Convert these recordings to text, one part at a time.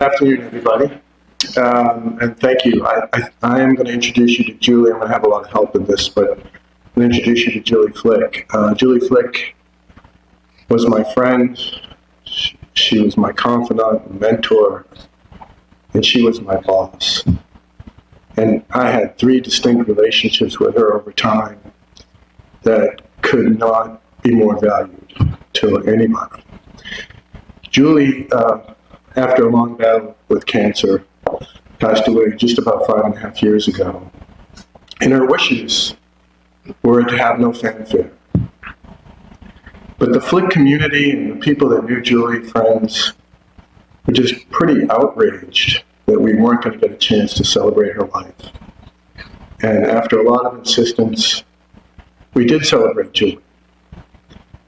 Good afternoon, everybody, and thank you. I am going to introduce you to Julie. I'm going to have a lot of help in this, but I'm going to introduce you to Julie Flik. Julie Flik was my friend. She was my confidant, mentor, and she was my boss. And I had 3 distinct relationships with her over time that could not be more valued to anybody. Julie, after a long battle with cancer, passed away just about 5.5 years ago. And her wishes were to have no fanfare. But the Flik community and the people that knew Julie, friends, were just pretty outraged that we weren't going to get a chance to celebrate her life. And after a lot of insistence, we did celebrate Julie.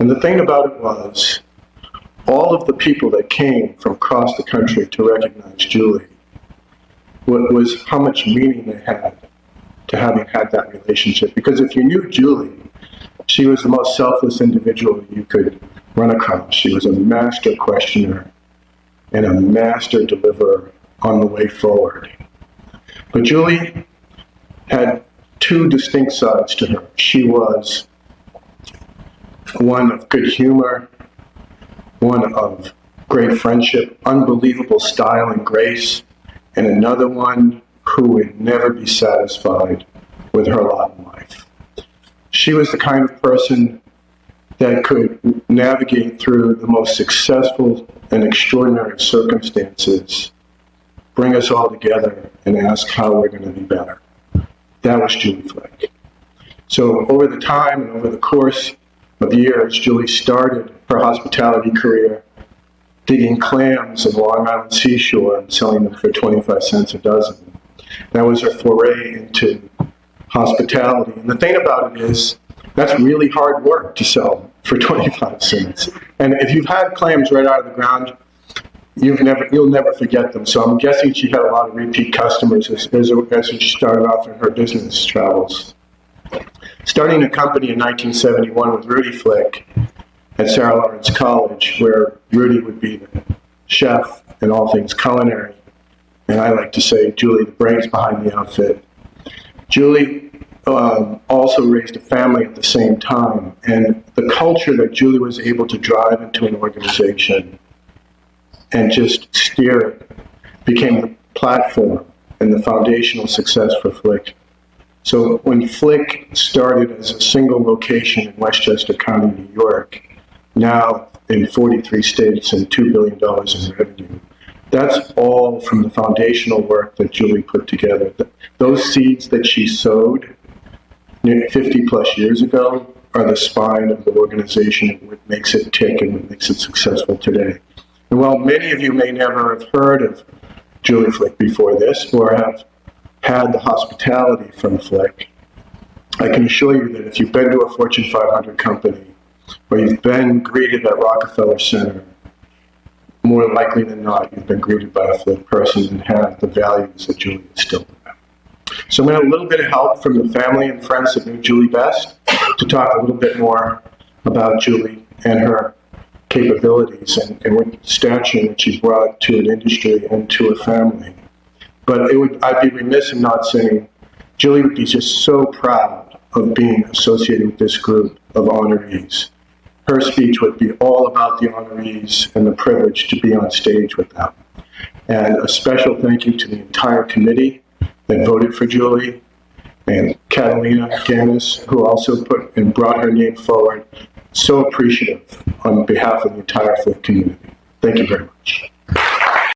And the thing about it was, all of the people that came from across the country to recognize Julie was how much meaning they had to having had that relationship. Because if you knew Julie, she was the most selfless individual you could run across. She was a master questioner and a master deliverer on the way forward. But Julie had 2 distinct sides to her. She was one of good humor, one of great friendship, unbelievable style and grace, and another one who would never be satisfied with her lot in life. She was the kind of person that could navigate through the most successful and extraordinary circumstances, bring us all together, and ask how we're going to be better. That was Julie Flik. So over the time and over the course of years, Julie started her hospitality career digging clams in Long Island seashore and selling them for 25 cents a dozen. That was her foray into hospitality. And the thing about it is, that's really hard work to sell for 25 cents. And if you've had clams right out of the ground, you'll never forget them. So I'm guessing she had a lot of repeat customers as she started off in her business travels. Starting a company in 1971 with Rudy Flik at Sarah Lawrence College, where Rudy would be the chef in all things culinary. And I like to say Julie, the brains behind the outfit. Julie also raised a family at the same time. And the culture that Julie was able to drive into an organization and just steer it became the platform and the foundational success for Flik. So when Flik started as a single location in Westchester County, New York, now in 43 states and $2 billion in revenue, that's all from the foundational work that Julie put together. Those seeds that she sowed 50 plus years ago are the spine of the organization and what makes it tick and what makes it successful today. And while many of you may never have heard of Julie Flik before this or have had the hospitality from Flik, I can assure you that if you've been to a Fortune 500 company or you've been greeted at Rockefeller Center, more likely than not, you've been greeted by a Flik person and had the values that Julie instilled in them. So I'm going to have a little bit of help from the family and friends that knew Julie best to talk a little bit more about Julie and her capabilities and what stature that she brought to an industry and to a family. But I'd be remiss in not saying Julie would be just so proud of being associated with this group of honorees. Her speech would be all about the honorees and the privilege to be on stage with them. And a special thank you to the entire committee that voted for Julie, and Catalina Ganis, who also put and brought her name forward. So appreciative on behalf of the entire Flik community. Thank you very much.